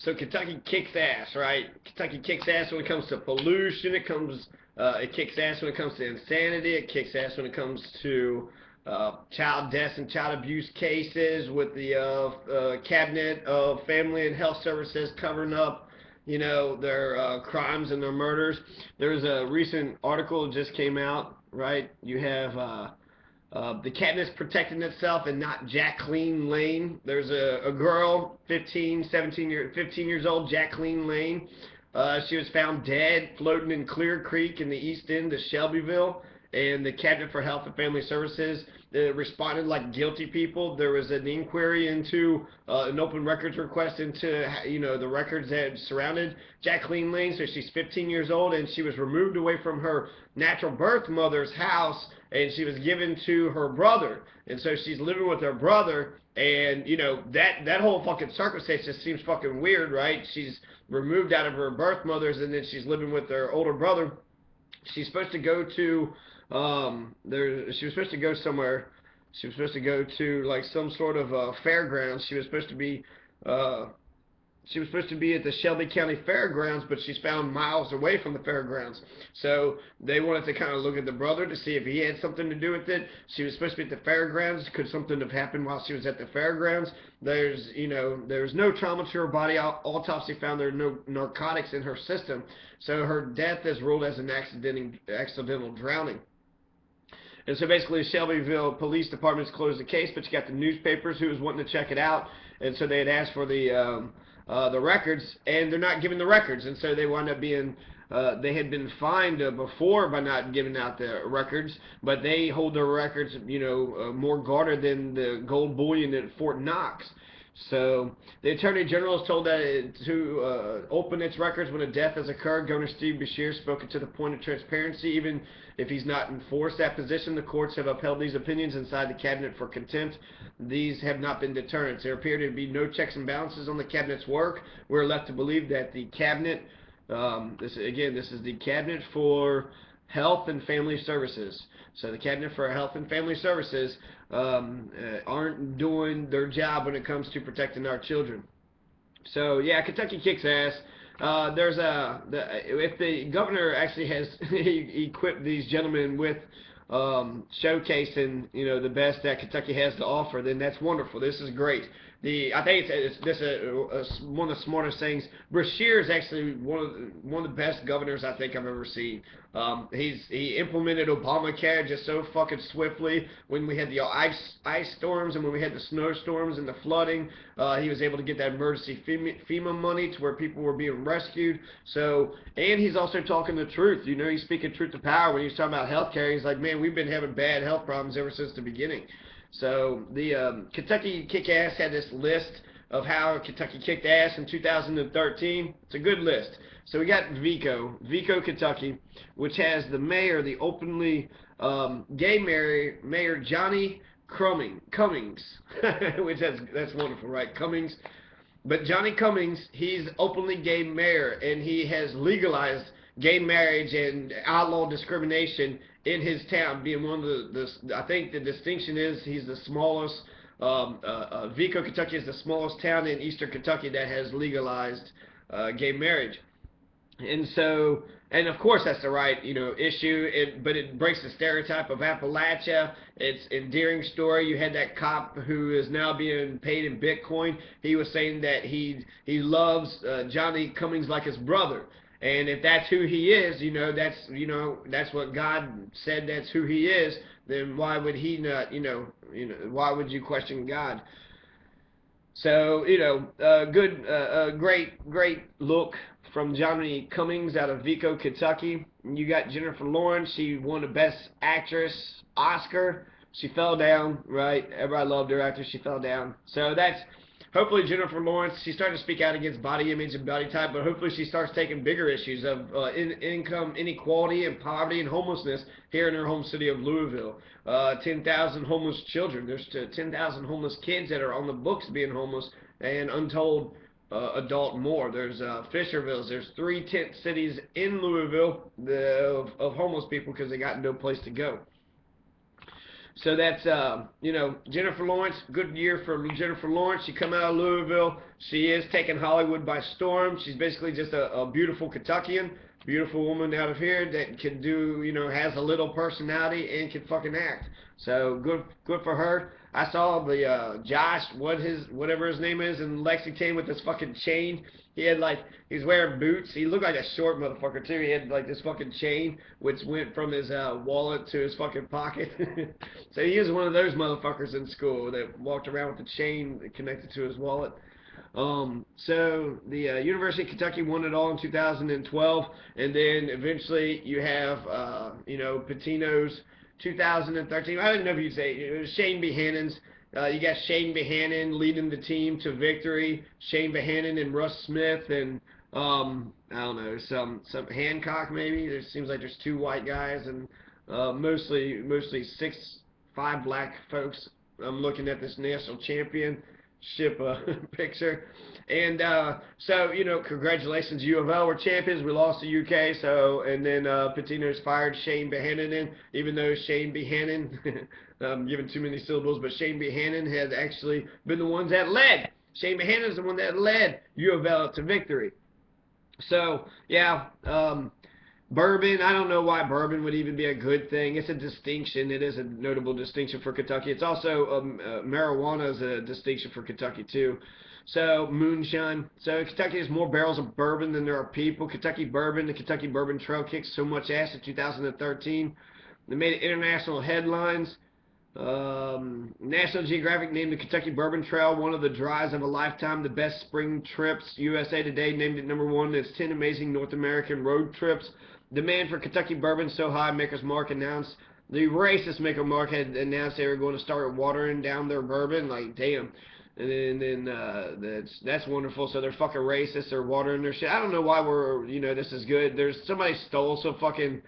So Kentucky kicks ass, right? Kentucky kicks ass when it comes to pollution. It kicks ass when it comes to insanity. It kicks ass when it comes to child deaths and child abuse cases with the cabinet of family and health services covering up, their crimes and their murders. There's a recent article that just came out, right? You have the cabinet's protecting itself and not Jacqueline Lane. There's a girl, 15 years old, Jacqueline Lane. She was found dead floating in Clear Creek in the east end of Shelbyville. And the Cabinet for Health and Family Services responded like guilty people. There was an inquiry into an open records request into the records that surrounded Jacqueline Lane. So she's 15 years old, and she was removed away from her natural birth mother's house, and she was given to her brother. And so she's living with her brother, and that whole fucking circumstance just seems fucking weird, right? She's removed out of her birth mother's, and then she's living with her older brother. She's supposed to go to she was supposed to go somewhere. She was supposed to go to like some sort of fairgrounds. She was supposed to be at the Shelby County Fairgrounds, but she's found miles away from the fairgrounds. So they wanted to kind of look at the brother to see if he had something to do with it. She was supposed to be at the fairgrounds. Could something have happened while she was at the fairgrounds? There's no trauma to her body. Autopsy found there are no narcotics in her system. So her death is ruled as an accidental drowning. And so basically, the Shelbyville Police Department's closed the case, but you got the newspapers who was wanting to check it out, and so they had asked for the records, and they're not giving the records, and so they wound up being they had been fined before by not giving out the records, but they hold their records, more guarded than the gold bullion at Fort Knox. So the Attorney General has told that to open its records when a death has occurred. Governor Steve Beshear spoken to the point of transparency. Even if he's not enforced that position, the courts have upheld these opinions inside the cabinet for contempt. These have not been deterrents. There appear to be no checks and balances on the cabinet's work. We're left to believe that the cabinet, this is the Cabinet for Health and Family Services. So the Cabinet for Health and Family Services aren't doing their job when it comes to protecting our children. So yeah, Kentucky kicks ass. If the governor actually has equipped these gentlemen with showcasing the best that Kentucky has to offer, then that's wonderful. This is great. I think it's one of the smartest things. Beshear is actually one of the best governors I think I've ever seen. He implemented Obamacare just so fucking swiftly. When we had the ice storms and when we had the snowstorms and the flooding, he was able to get that emergency FEMA money to where people were being rescued. So, and he's also talking the truth. He's speaking truth to power. When he's talking about healthcare, he's like, man, we've been having bad health problems ever since the beginning. So the Kentucky Kick-Ass had this list of how Kentucky kicked ass in 2013. It's a good list. So we got Vico, Kentucky, which has the mayor, the openly gay mayor Johnny Cummings, which that's wonderful, right? Cummings. But Johnny Cummings, he's openly gay mayor, and he has legalized gay marriage and outlaw discrimination in his town, being one of the I think the distinction is he's the smallest, Vico, Kentucky is the smallest town in eastern Kentucky that has legalized gay marriage. And so, and of course that's the right, issue, but it breaks the stereotype of Appalachia. It's an endearing story. You had that cop who is now being paid in Bitcoin. He was saying that he loves Johnny Cummings like his brother. And if that's who he is, that's what God said, that's who he is, then why would he not, why would you question God? So, great look from Johnny Cummings out of Vico, Kentucky. You got Jennifer Lawrence. She won the Best Actress Oscar. She fell down, right? Everybody loved her after she fell down. So that's, hopefully Jennifer Lawrence, she's starting to speak out against body image and body type, but hopefully she starts taking bigger issues of income inequality and poverty and homelessness here in her home city of Louisville. 10,000 homeless children. There's 10,000 homeless kids that are on the books being homeless, and untold adult more. There's Fisherville. There's 3 tent cities in Louisville of homeless people because they got no place to go. So that's, you know, Jennifer Lawrence, good year for Jennifer Lawrence. She come out of Louisville. She is taking Hollywood by storm. She's basically just a beautiful Kentuckian, beautiful woman out of here that can do, you know, has a little personality and can fucking act. So good for her. I saw the Josh, whatever his name is, in Lexington with this fucking chain. He had like, he's wearing boots. He looked like a short motherfucker too. He had like this fucking chain which went from his wallet to his fucking pocket. So he was one of those motherfuckers in school that walked around with the chain connected to his wallet. So the University of Kentucky won it all in 2012, and then eventually you have, you know, Pitino's 2013. I don't know if you'd say it was Shane Behannon's. You got Shane Behannon leading the team to victory. Shane Behannon and Russ Smith and I don't know, some Hancock maybe. There seems like there's 2 white guys and mostly 5 black folks. I'm looking at this national championship picture. And so, you know, congratulations, U of L were champions. We lost to UK, so, and then Pitino's fired Shane Behannon in, even though Shane Behannon, I'm giving too many syllables, but Shane Behannon had actually been the ones that led. Shane Behannon is the one that led U of L to victory. So, yeah, Bourbon, I don't know why Bourbon would even be a good thing. It's a distinction. It is a notable distinction for Kentucky. It's also, marijuana is a distinction for Kentucky, too. So, moonshine. So, Kentucky has more barrels of bourbon than there are people. Kentucky Bourbon, the Kentucky Bourbon Trail kicked so much ass in 2013. They made international headlines. National Geographic named the Kentucky Bourbon Trail one of the drives of a lifetime, the best spring trips. USA Today named it #1. It's 10 amazing North American road trips. Demand for Kentucky bourbon so high, Maker's Mark announced. The racist Maker's Mark had announced they were going to start watering down their bourbon. Like, damn. And then that's wonderful. So they're fucking racist. They're watering their shit. I don't know why we're, you know, this is good. There's somebody stole some fucking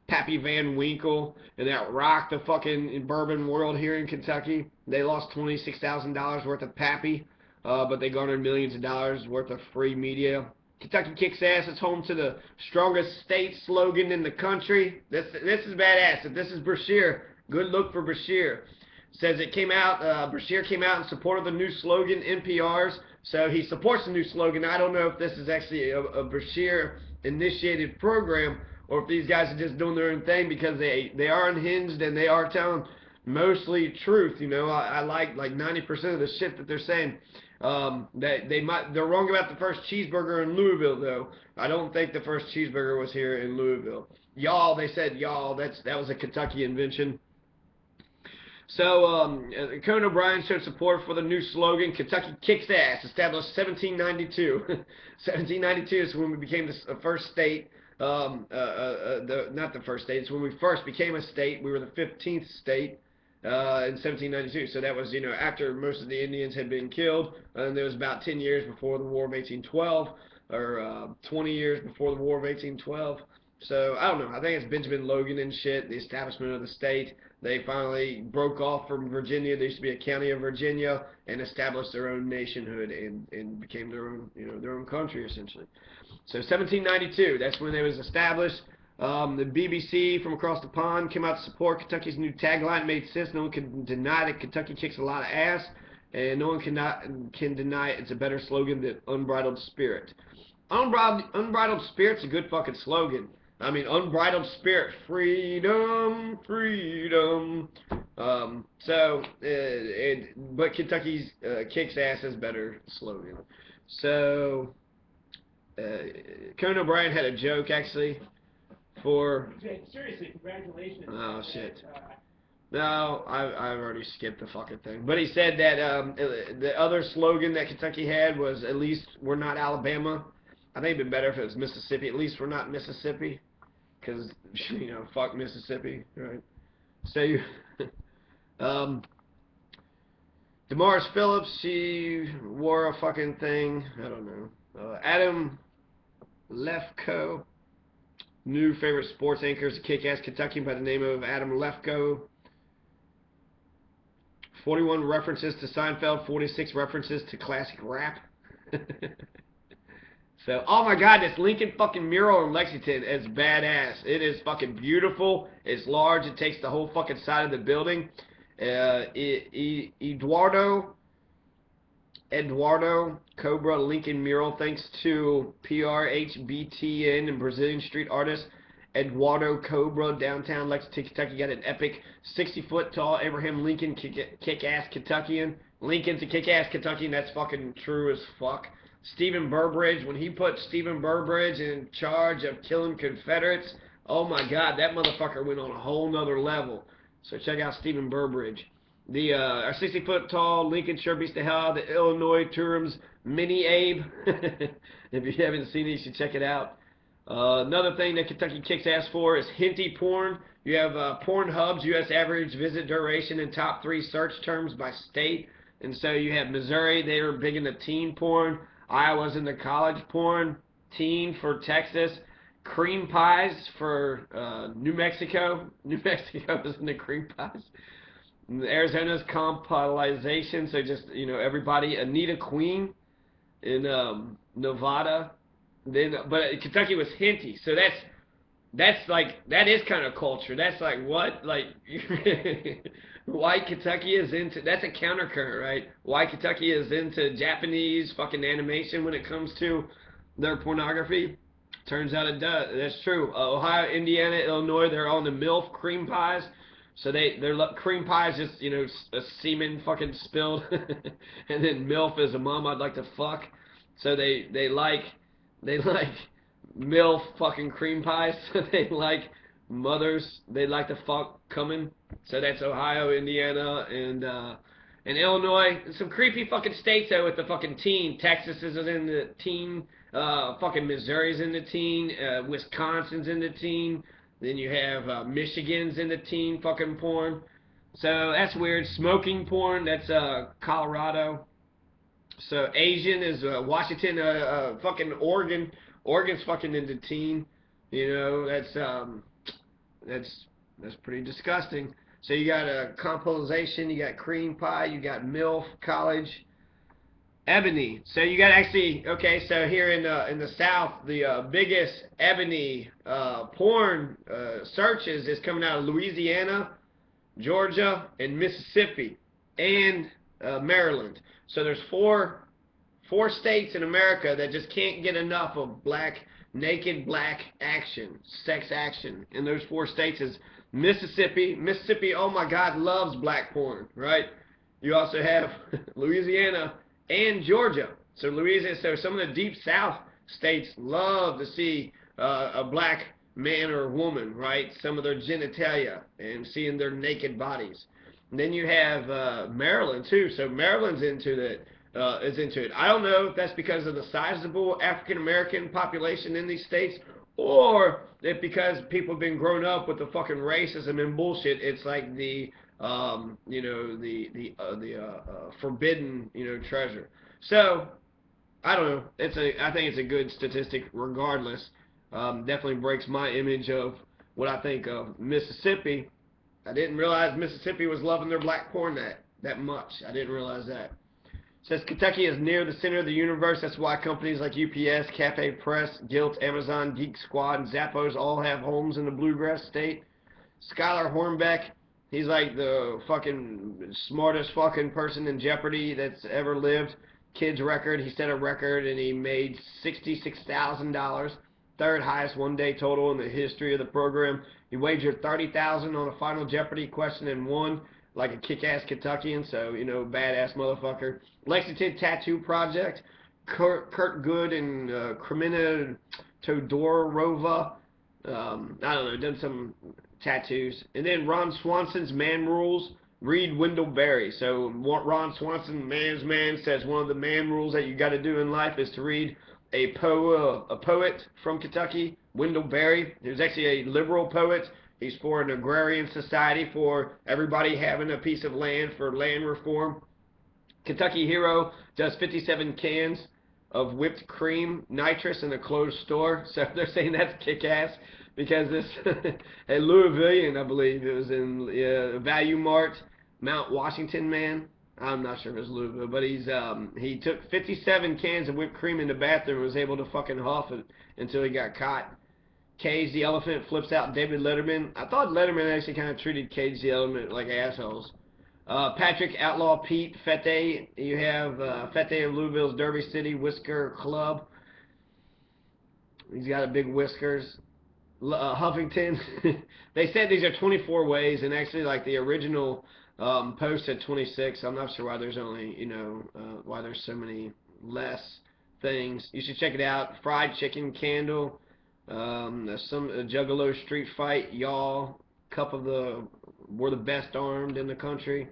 Pappy Van Winkle, and that rocked the fucking bourbon world here in Kentucky. They lost $26,000 worth of Pappy, but they garnered millions of dollars worth of free media. Kentucky kicks ass. It's home to the strongest state slogan in the country. This is badass. If this is Brashear, good look for Brashear. Says it came out, Brashear came out in support of the new slogan, NPR's. So he supports the new slogan. I don't know if this is actually a Brashear initiated program, or if these guys are just doing their own thing because they are unhinged and they are telling mostly truth. You know, I like 90% of the shit that they're saying. They're wrong about the first cheeseburger in Louisville, though. I don't think the first cheeseburger was here in Louisville. Y'all, they said y'all. That was a Kentucky invention. So, Conan O'Brien showed support for the new slogan, Kentucky Kicks Ass, established 1792. 1792 is when we became the first state. Not the first state, it's when we first became a state. We were the 15th state in 1792. So that was, you know, after most of the Indians had been killed. And there was about 10 years before the War of 1812, or 20 years before the War of 1812. So, I don't know. I think it's Benjamin Logan and shit, the establishment of the state. They finally broke off from Virginia. There used to be a county of Virginia, and established their own nationhood and became their own, you know, their own country, essentially. So 1792, that's when they was established. The BBC from across the pond came out to support Kentucky's new tagline. It made sense. No one can deny that Kentucky kicks a lot of ass, and no one can deny it's a better slogan than Unbridled Spirit. Unbridled Spirit's a good fucking slogan. I mean, unbridled spirit, freedom, freedom. But Kentucky's kicks ass is better slogan. So, Conan O'Brien had a joke actually for. Seriously, congratulations. Oh shit. No, I've already skipped the fucking thing. But he said that the other slogan that Kentucky had was, at least we're not Alabama. I think it'd be better if it was Mississippi. At least we're not Mississippi. Because, you know, fuck Mississippi, right? So, Damaris Phillips, she wore a fucking thing. I don't know. Adam Lefkoe, new favorite sports anchor is a kick-ass Kentuckian by the name of Adam Lefkoe. 41 references to Seinfeld, 46 references to classic rap. So, oh my god, this Lincoln fucking mural in Lexington is badass. It is fucking beautiful. It's large. It takes the whole fucking side of the building. Eduardo Cobra Lincoln mural, thanks to PRHBTN and Brazilian street artist Eduardo Cobra, downtown Lexington, Kentucky, got an epic 60-foot tall Abraham Lincoln kick-ass Kentuckian. Lincoln's a kick-ass Kentuckian, that's fucking true as fuck. Stephen Burbridge, when he put Stephen Burbridge in charge of killing Confederates, oh my god, that motherfucker went on a whole nother level. So check out Stephen Burbridge. Our 60-foot tall Lincoln sure beats the hell out of the Illinois Turum's Mini Abe. If you haven't seen it, you should check it out. Another thing that Kentucky kicks ass for is hinty porn. You have Pornhub's U.S. average visit duration and top 3 search terms by state. And so you have Missouri, they are big into teen porn. Iowa's into college porn. Teen for Texas. Cream pies for New Mexico. New Mexico is into cream pies. Arizona's compilation, so just, you know, everybody. Anita Queen in Nevada. Then, but Kentucky was hinty, so that's like, that is kind of culture. That's like, what, like, white Kentucky is into, that's a countercurrent, right? White Kentucky is into Japanese fucking animation when it comes to their pornography. Turns out it does. That's true. Ohio, Indiana, Illinois, they're all in the MILF cream pies. So their cream pie is just, you know, a semen fucking spilled, and then MILF is a mom I'd like to fuck. So they like MILF fucking cream pies. So they like mothers they like to fuck coming. So that's Ohio, Indiana, and Illinois. Some creepy fucking states though with the fucking teen. Texas is in the teen. Fucking Missouri's in the teen. Wisconsin's in the teen. Then you have Michigan's in the teen fucking porn. So that's weird. Smoking porn, that's Colorado. So Asian is Washington, fucking Oregon. Oregon's fucking into teen. You know, that's pretty disgusting. So you got a compilation, you got cream pie, you got MILF, college. Ebony. So you got actually, okay, so here in the South, the biggest ebony porn searches is coming out of Louisiana, Georgia, and Mississippi, and Maryland. So there's four states in America that just can't get enough of naked black action, sex action. And those 4 states is Mississippi. Mississippi, oh my God, loves black porn, right? You also have Louisiana and Georgia. So Louisiana, so some of the deep South states love to see a black man or woman, right? Some of their genitalia and seeing their naked bodies. And then you have Maryland too. So Maryland's into it. Is into it. I don't know if that's because of the sizable African American population in these states, or if because people have been grown up with the fucking racism and bullshit. It's like the you know, the forbidden, you know, treasure. So I don't know. I think it's a good statistic regardless. Definitely breaks my image of what I think of Mississippi. I didn't realize Mississippi was loving their black porn that much. I didn't realize that. Says Kentucky is near the center of the universe. That's why companies like UPS, Cafe Press, Gilt, Amazon, Geek Squad, and Zappos all have homes in the bluegrass state. Skylar Hornbeck, he's like the fucking smartest fucking person in Jeopardy that's ever lived. Kid's record, he set a record and he made $66,000. 3rd highest one-day total in the history of the program. He wagered $30,000 on a final Jeopardy question and won, like a kick-ass Kentuckian, so, you know, badass motherfucker. Lexington Tattoo Project, Kurt Good and Krimina Todorova, I don't know, done some tattoos. And then Ron Swanson's Man Rules, read Wendell Berry. So Ron Swanson, man's man, says one of the man rules that you got to do in life is to read a poet from Kentucky, Wendell Berry. He was actually a liberal poet. He's for an agrarian society, for everybody having a piece of land, for land reform. Kentucky Hero does 57 cans of whipped cream nitrous in a closed store. So they're saying that's kick-ass because this at Louisville, I believe it was in Value Mart, Mount Washington, man. I'm not sure if it's Louisville, but he took 57 cans of whipped cream in the bathroom and was able to fucking huff it until he got caught. Cage the Elephant flips out David Letterman. I thought Letterman actually kind of treated Cage the Elephant like assholes. Patrick Outlaw Pete Fete. You have Fete of Louisville's Derby City Whisker Club. He's got a big whiskers. Huffington. They said these are 24 ways, and actually, like the original post said 26. I'm not sure why there's only, why there's so many less things. You should check it out. Fried chicken candle. Some Juggalo street fight. Y'all. Cup of the. We're the best armed in the country.